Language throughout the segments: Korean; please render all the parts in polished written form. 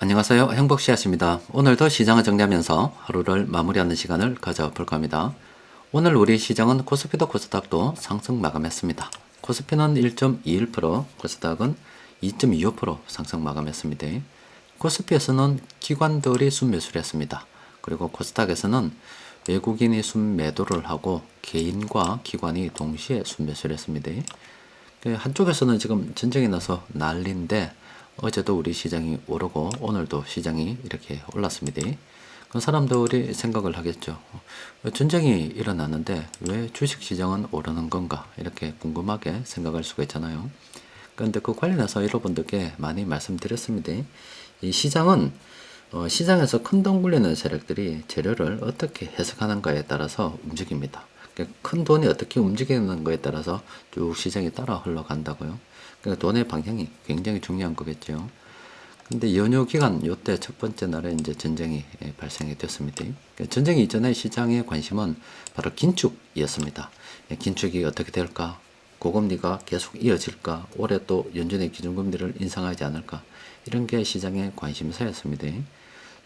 안녕하세요. 행복씨앗입니다. 오늘도 시장을 정리하면서 하루를 마무리하는 시간을 가져볼 겁니다. 오늘 우리 시장은 코스피도 코스닥도 상승 마감했습니다. 코스피는 1.21%, 코스닥은 2.25% 상승 마감했습니다. 코스피에서는 기관들이 순매수를 했습니다. 그리고 코스닥에서는 외국인이 순매도를 하고 개인과 기관이 동시에 순매수를 했습니다. 한쪽에서는 지금 전쟁이 나서 난리인데 어제도 우리 시장이 오르고 오늘도 시장이 이렇게 올랐습니다. 그럼 사람들이 생각을 하겠죠. 전쟁이 일어났는데 왜 주식시장은 오르는 건가 이렇게 궁금하게 생각할 수가 있잖아요. 그런데 그 관련해서 여러분들께 많이 말씀드렸습니다. 이 시장은 시장에서 큰 돈 굴리는 세력들이 재료를 어떻게 해석하는가에 따라서 움직입니다. 그러니까 큰 돈이 어떻게 움직이는 거에 따라서 쭉 시장이 따라 흘러간다고요. 그러니까 돈의 방향이 굉장히 중요한 거겠죠. 근데 연휴 기간 요때 첫 번째 날에 이제 전쟁이 발생이 됐습니다. 그러니까 전쟁이 이전에 시장의 관심은 바로 긴축이었습니다. 긴축이 어떻게 될까? 고금리가 계속 이어질까? 올해 또 연준의 기준금리를 인상하지 않을까? 이런 게 시장의 관심사였습니다.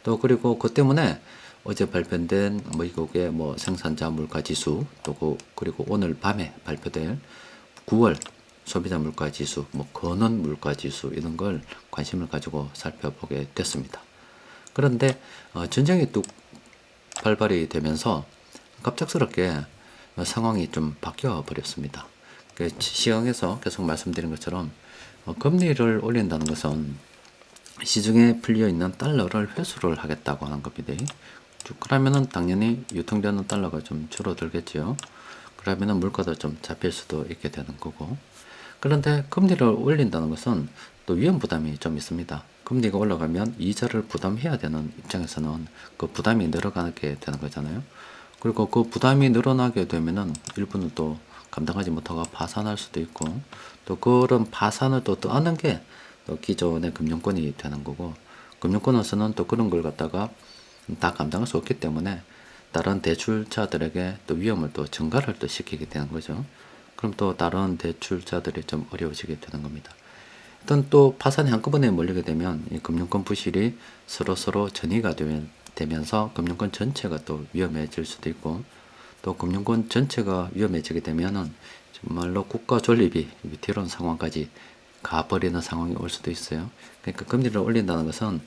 또 그리고 그 때문에 어제 발표된 미국의 생산자 물가 지수 또 그리고 오늘 밤에 발표될 9월 소비자 물가 지수, 건원 물가 지수 이런 걸 관심을 가지고 살펴보게 됐습니다. 그런데 전쟁이 뚝 발발이 되면서 갑작스럽게 상황이 좀 바뀌어 버렸습니다. 시황에서 계속 말씀드린 것처럼 금리를 올린다는 것은 시중에 풀려 있는 달러를 회수를 하겠다고 하는 겁니다. 그러면은 당연히 유통되는 달러가 좀 줄어들겠죠. 그러면은 물가도 좀 잡힐 수도 있게 되는 거고. 그런데 금리를 올린다는 것은 또 위험 부담이 좀 있습니다. 금리가 올라가면 이자를 부담해야 되는 입장에서는 그 부담이 늘어나게 되는 거잖아요. 그리고 그 부담이 늘어나게 되면은 일부는 또 감당하지 못하고 파산할 수도 있고 또 그런 파산을 또 떠안는 게 또 기존의 금융권이 되는 거고 금융권에서는 또 그런 걸 갖다가 다 감당할 수 없기 때문에 다른 대출자들에게 또 위험을 또 증가를 또 시키게 되는 거죠. 그럼 또 다른 대출자들이 좀 어려워지게 되는 겁니다. 일단 또 파산이 한꺼번에 몰리게 되면 이 금융권 부실이 서로 전이가 되면서 금융권 전체가 또 위험해질 수도 있고 또 금융권 전체가 위험해지게 되면은 정말로 국가 존립이 위태로운 상황까지 가버리는 상황이 올 수도 있어요. 그러니까 금리를 올린다는 것은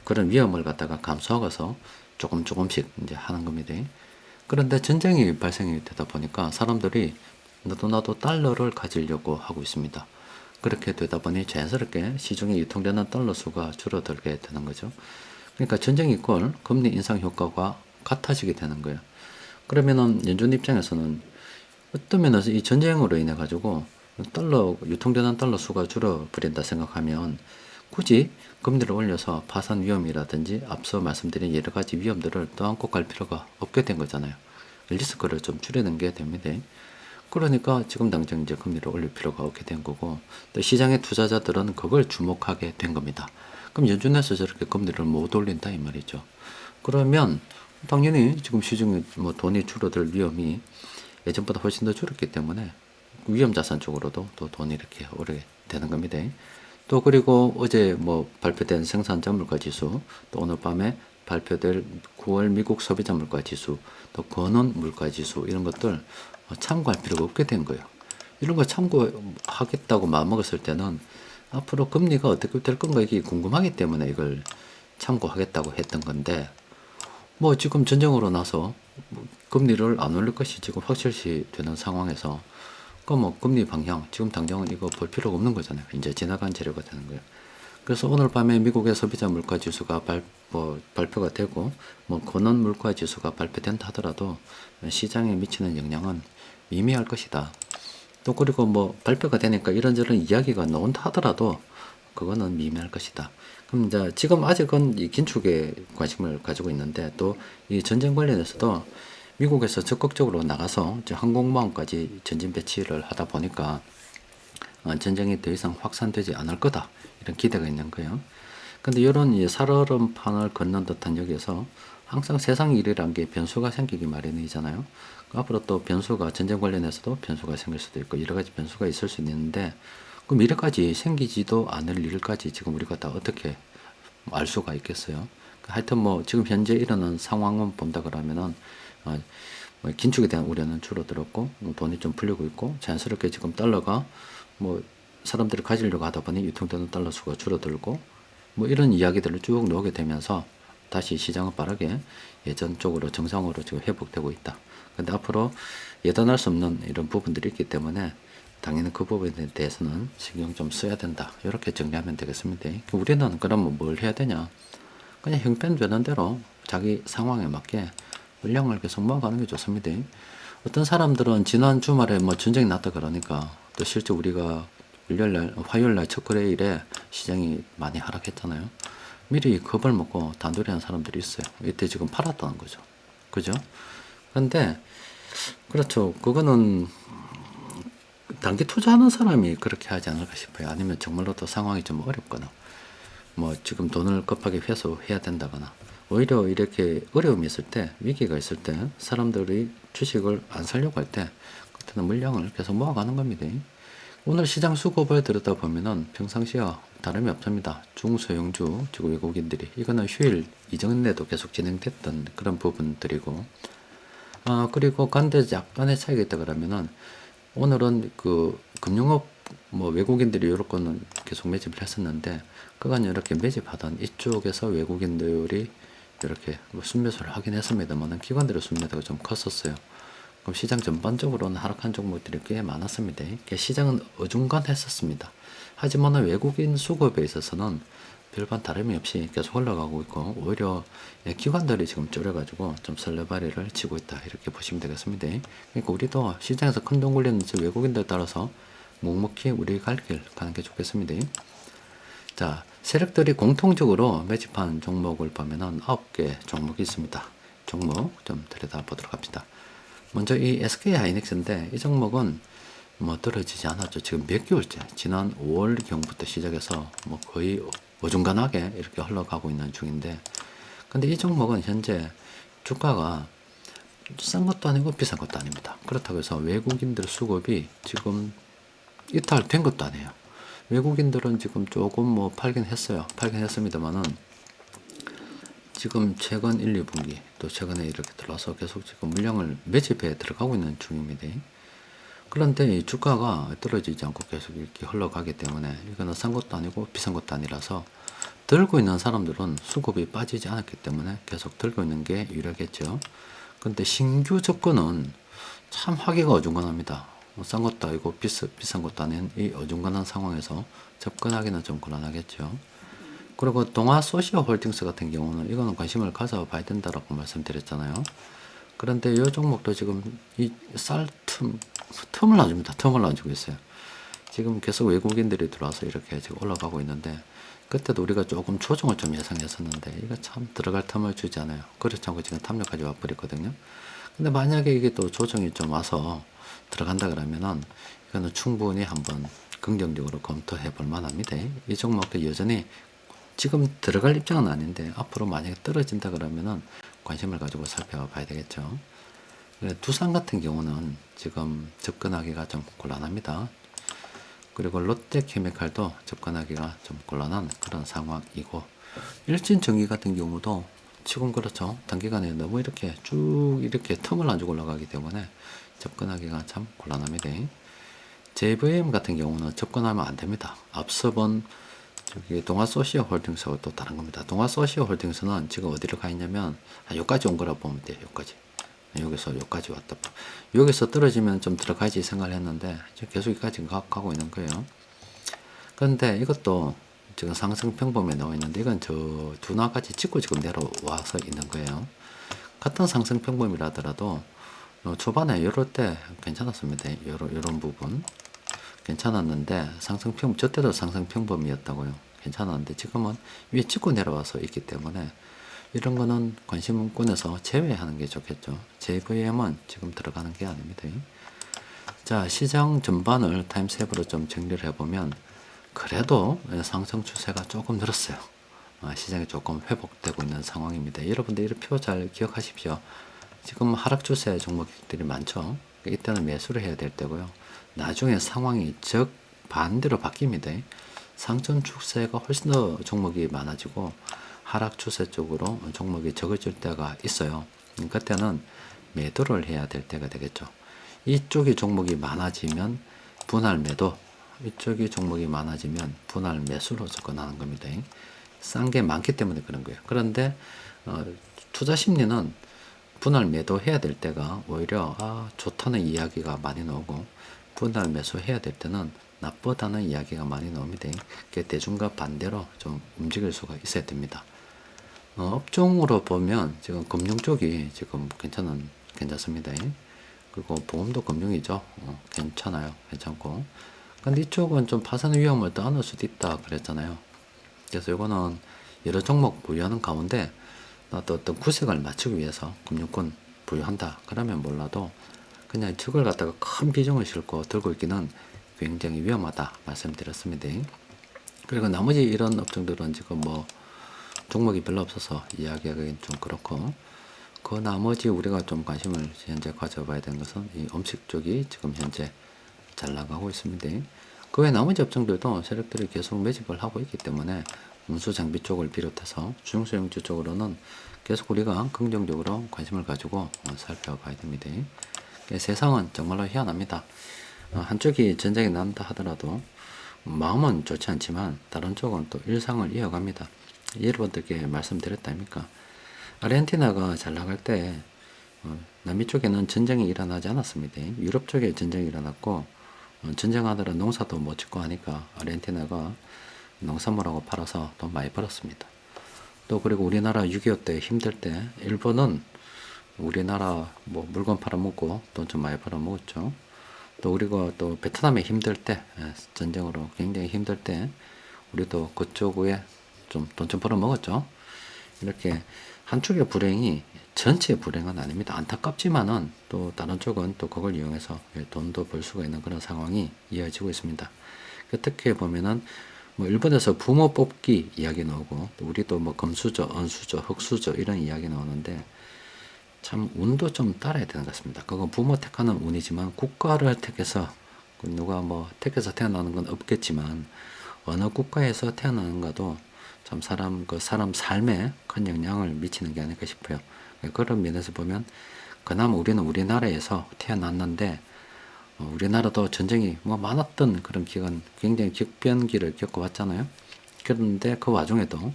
그런 위험을 갖다가 감수하고서 조금씩 이제 하는 겁니다. 그런데 전쟁이 발생이 되다 보니까 사람들이 너도 달러를 가지려고 하고 있습니다. 그렇게 되다 보니 자연스럽게 시중에 유통되는 달러 수가 줄어들게 되는 거죠. 그러니까 전쟁 이꼴 금리 인상 효과가 같아지게 되는 거예요. 그러면은 연준 입장에서는 어떤 면에서 이 전쟁으로 인해 가지고 유통되는 달러 수가 줄어버린다 생각하면 굳이 금리를 올려서 파산 위험이라든지 앞서 말씀드린 여러 가지 위험들을 떠안고 갈 필요가 없게 된 거잖아요. 리스크를 좀 줄이는 게 됩니다. 그러니까 지금 당장 이제 금리를 올릴 필요가 없게 된 거고 또 시장의 투자자들은 그걸 주목하게 된 겁니다. 그럼 연준에서 저렇게 금리를 못 올린다 이 말이죠. 그러면 당연히 지금 시중에 돈이 줄어들 위험이 예전보다 훨씬 더 줄었기 때문에 위험 자산 쪽으로도 또 돈이 이렇게 오르게 되는 겁니다. 또 그리고 어제 발표된 생산자 물가 지수, 또 오늘 밤에 발표될 9월 미국 소비자 물가 지수, 또 건원 물가 지수 이런 것들 참고할 필요가 없게 된 거예요. 이런 거 참고하겠다고 마음먹었을 때는 앞으로 금리가 어떻게 될 건가 이게 궁금하기 때문에 이걸 참고하겠다고 했던 건데 지금 전쟁으로 나서 금리를 안 올릴 것이 지금 확실시 되는 상황에서 금리 방향 지금 당장은 이거 볼 필요가 없는 거잖아요. 이제 지나간 재료가 되는 거예요. 그래서 오늘 밤에 미국의 소비자 물가 지수가 발표가 되고 건원 물가 지수가 발표된다 하더라도 시장에 미치는 영향은 미미할 것이다. 또 그리고 발표가 되니까 이런저런 이야기가 나온다 하더라도 그거는 미미할 것이다. 그럼 이제 지금 아직은 이 긴축에 관심을 가지고 있는데 또 이 전쟁 관련해서도 미국에서 적극적으로 나가서 이제 항공모함까지 전진 배치를 하다 보니까 전쟁이 더 이상 확산되지 않을 거다 이런 기대가 있는 거예요. 근데 이런 살얼음판을 걷는 듯한 여기에서 항상 세상 일이란 게 변수가 생기기 마련이잖아요. 앞으로 또 변수가 전쟁 관련해서도 변수가 생길 수도 있고 여러 가지 변수가 있을 수 있는데 그 미래까지 생기지도 않을 일까지 지금 우리가 다 어떻게 알 수가 있겠어요. 하여튼 뭐 지금 현재 일어난 상황은 본다 그러면은 어, 뭐 긴축에 대한 우려는 줄어들었고 뭐 돈이 좀 풀리고 있고 자연스럽게 지금 달러가 뭐 사람들이 가지려고 하다 보니 유통되는 달러 수가 줄어들고 뭐 이런 이야기들을 쭉 나오게 되면서 다시 시장은 빠르게 예전 쪽으로 정상으로 지금 회복되고 있다. 근데 앞으로 예단할 수 없는 이런 부분들이 있기 때문에 당연히 그 부분에 대해서는 신경 좀 써야 된다. 이렇게 정리하면 되겠습니다. 우리는 그러면 뭘 해야 되냐? 그냥 형편되는 대로 자기 상황에 맞게 물량을 계속 모아가는 게 좋습니다. 어떤 사람들은 지난 주말에 뭐 전쟁이 났다 그러니까 또 실제 우리가 일요일날, 화요일날 첫 거래일에 시장이 많이 하락했잖아요. 미리 겁을 먹고 단돌이한 사람들이 있어요. 이때 지금 팔았다는 거죠. 그죠? 그런데 그렇죠. 그거는 단기 투자하는 사람이 그렇게 하지 않을까 싶어요. 아니면 정말로 또 상황이 좀 어렵거나 뭐 지금 돈을 급하게 회수해야 된다거나 오히려 이렇게 어려움이 있을 때 위기가 있을 때 사람들이 주식을 안 사려고 할 때 그때는 물량을 계속 모아가는 겁니다. 오늘 시장 수급을 들여다보면은 평상시와 다름이 없습니다. 중소형주 지금 외국인들이 이거는 휴일 이전에도 계속 진행됐던 그런 부분들이고 그리고 간데 약간의 차이가 있다 그러면은 오늘은 그 금융업 뭐 외국인들이 이런 거는 계속 매집을 했었는데 그간 이렇게 매집하던 이쪽에서 외국인들이 이렇게 뭐 순매수를 하긴 했습니다만 기관들의 순매도가 좀 컸었어요. 그럼 시장 전반적으로는 하락한 종목들이 꽤 많았습니다. 시장은 어중간했었습니다. 하지만 외국인 수급에 있어서는 별반 다름이 없이 계속 올라가고 있고 오히려 기관들이 지금 줄여가지고 좀 설레발이를 치고 있다 이렇게 보시면 되겠습니다. 그러니까 우리도 시장에서 큰 돈 굴리는 외국인들 따라서 묵묵히 우리 갈 길 가는 게 좋겠습니다. 자, 세력들이 공통적으로 매집한 종목을 보면은 9개 종목이 있습니다. 종목 좀 들여다보도록 합시다. 먼저 이 SK하이닉스인데 이 종목은 뭐 떨어지지 않았죠. 지금 몇 개월째 지난 5월경부터 시작해서 뭐 거의 어중간하게 이렇게 흘러가고 있는 중인데 근데 이 종목은 현재 주가가 싼 것도 아니고 비싼 것도 아닙니다. 그렇다고 해서 외국인들 수급이 지금 이탈된 것도 아니에요. 외국인들은 지금 조금 뭐 팔긴 했어요. 팔긴 했습니다만은 지금 최근 1, 2분기 또 최근에 이렇게 들어와서 계속 지금 물량을 매집해 들어가고 있는 중입니다. 그런데 이 주가가 떨어지지 않고 계속 이렇게 흘러가기 때문에 이거는 싼 것도 아니고 비싼 것도 아니라서 들고 있는 사람들은 수급이 빠지지 않았기 때문에 계속 들고 있는 게 유력했죠. 근데 신규 접근은 참 하기가 어중간합니다. 싼 것도 아니고 비싼 것도 아닌 이 어중간한 상황에서 접근하기는 좀 곤란하겠죠. 그리고 동아 소시아 홀딩스 같은 경우는 이거는 관심을 가져봐야 된다라고 말씀드렸잖아요. 그런데 이 종목도 지금 이 틈을 놔줍니다. 틈을 놔주고 있어요. 지금 계속 외국인들이 들어와서 이렇게 지금 올라가고 있는데 그때도 우리가 조금 조정을 좀 예상했었는데 이거 참 들어갈 틈을 주지 않아요. 그렇지 않고 지금 탐욕까지 와버렸거든요. 근데 만약에 이게 또 조정이 좀 와서 들어간다 그러면은 이거는 충분히 한번 긍정적으로 검토해 볼 만합니다. 이 종목도 여전히 지금 들어갈 입장은 아닌데 앞으로 만약에 떨어진다 그러면은 관심을 가지고 살펴봐야 되겠죠. 두산 같은 경우는 지금 접근하기가 좀 곤란합니다. 그리고 롯데케미칼도 접근하기가 좀 곤란한 그런 상황이고 일진전기 같은 경우도 지금 그렇죠. 단기간에 너무 이렇게 쭉 이렇게 틈을 안 주고 올라가기 때문에 접근하기가 참 곤란합니다. JVM 같은 경우는 접근하면 안 됩니다. 앞서 본 저기 동아소시아 홀딩스하고 또 다른 겁니다. 동아소시아 홀딩스는 지금 어디로 가 있냐면 여기까지 온 거라 보면 돼요. 여기까지. 여기서 여기까지 왔다. 여기서 떨어지면 좀 들어가야지 생각을 했는데 계속 여기까지 가고 있는 거예요. 그런데 이것도 지금 상승 평범에 나와 있는데 이건 저 둔화까지 찍고 지금 내려와서 있는 거예요. 같은 상승 평범이라 하더라도 초반에 이럴 때 괜찮았습니다. 이런 부분 괜찮았는데 저 때도 상승 평범이었다고요. 괜찮았는데 지금은 위에 찍고 내려와서 있기 때문에 이런 거는 관심권에서 제외하는 게 좋겠죠. JVM은 지금 들어가는 게 아닙니다. 자, 시장 전반을 타임세이브로 좀 정리를 해보면 그래도 상승 추세가 조금 늘었어요. 시장이 조금 회복되고 있는 상황입니다. 여러분들 이 표 잘 기억하십시오. 지금 하락 추세 종목들이 많죠. 이때는 매수를 해야 될 때고요. 나중에 상황이 반대로 바뀝니다. 상승 추세가 훨씬 더 종목이 많아지고 하락 추세 쪽으로 종목이 적어질 때가 있어요. 그때는 매도를 해야 될 때가 되겠죠. 이쪽이 종목이 많아지면 분할 매도, 이쪽이 종목이 많아지면 분할 매수로 접근하는 겁니다. 싼 게 많기 때문에 그런 거예요. 그런데 투자 심리는 분할 매도 해야 될 때가 오히려 좋다는 이야기가 많이 나오고, 분할 매수 해야 될 때는 나쁘다는 이야기가 많이 나옵니다. 대중과 반대로 좀 움직일 수가 있어야 됩니다. 업종으로 보면 지금 금융 쪽이 지금 괜찮습니다. 그리고 보험도 금융이죠. 괜찮아요. 괜찮고. 근데 이쪽은 좀 파산 위험을 떠안을 수도 있다 그랬잖아요. 그래서 이거는 여러 종목 보유하는 가운데 또 어떤 구색을 맞추기 위해서 금융권 보유한다 그러면 몰라도, 그냥 저걸 갖다가 큰 비중을 싣고 들고 있기는 굉장히 위험하다 말씀드렸습니다. 그리고 나머지 이런 업종들은 지금 뭐 종목이 별로 없어서 이야기하기는 좀 그렇고, 그 나머지 우리가 좀 관심을 현재 가져봐야 되는 것은 이 음식 쪽이 지금 현재 잘 나가고 있습니다. 그 외 나머지 업종들도 세력들이 계속 매집을 하고 있기 때문에 운수 장비 쪽을 비롯해서 중소형주 쪽으로는 계속 우리가 긍정적으로 관심을 가지고 살펴봐야 됩니다. 세상은 정말로 희한합니다. 한쪽이 전쟁이 난다 하더라도 마음은 좋지 않지만 다른 쪽은 또 일상을 이어갑니다. 여러분들께 말씀드렸다 아닙니까? 아르헨티나가 잘 나갈 때 남미 쪽에는 전쟁이 일어나지 않았습니다. 유럽 쪽에 전쟁이 일어났고, 전쟁하느라 농사도 못 짓고 하니까 아르헨티나가 농산물하고 팔아서 돈 많이 벌었습니다. 또 그리고 우리나라 6.25 때 힘들 때 일본은 우리나라 뭐 물건 팔아먹고 돈 좀 많이 벌어먹었죠. 또 우리가 또 베트남에 힘들 때, 전쟁으로 굉장히 힘들 때 우리도 그쪽에 좀 돈 좀 벌어먹었죠. 이렇게 한쪽의 불행이 전체의 불행은 아닙니다. 안타깝지만은 또 다른 쪽은 또 그걸 이용해서 돈도 벌 수가 있는 그런 상황이 이어지고 있습니다. 어떻게 보면은 뭐 일본에서 부모 뽑기 이야기 나오고, 또 우리도 뭐 금수저, 은수저, 흙수저 이런 이야기 나오는데, 참 운도 좀 따라야 되는 것 같습니다. 그건 부모 택하는 운이지만 국가를 택해서, 누가 뭐 택해서 태어나는 건 없겠지만 어느 국가에서 태어나는가도 참 사람 삶에 큰 영향을 미치는 게 아닐까 싶어요. 그런 면에서 보면 그나마 우리는 우리나라에서 태어났는데, 우리나라도 전쟁이 뭐 많았던 그런 기간, 굉장히 격변기를 겪어왔잖아요. 그런데 그 와중에도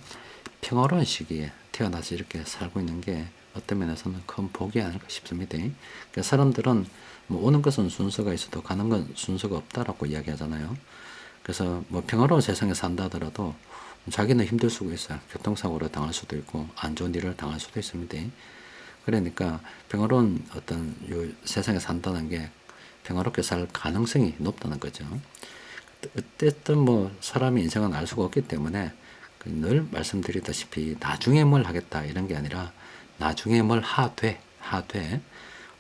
평화로운 시기에 태어나서 이렇게 살고 있는 게 어떤 면에서는 큰 복이 아닐까 싶습니다. 그러니까 사람들은 뭐 오는 것은 순서가 있어도 가는 건 순서가 없다라고 이야기하잖아요. 그래서 뭐 평화로운 세상에 산다 하더라도 자기는 힘들 수가 있어요. 교통사고를 당할 수도 있고 안 좋은 일을 당할 수도 있습니다. 그러니까 평화로운 어떤 요 세상에 산다는 게 평화롭게 살 가능성이 높다는 거죠. 어쨌든 뭐 사람의 인생은 알 수가 없기 때문에 늘 말씀드리다시피 나중에 뭘 하겠다 이런 게 아니라 나중에 뭘 하되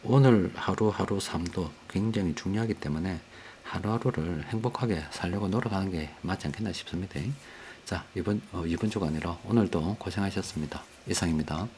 오늘 하루하루 삶도 굉장히 중요하기 때문에 하루하루를 행복하게 살려고 노력하는 게 맞지 않겠나 싶습니다. 자, 이번 주가 아니라 오늘도 고생하셨습니다. 이상입니다.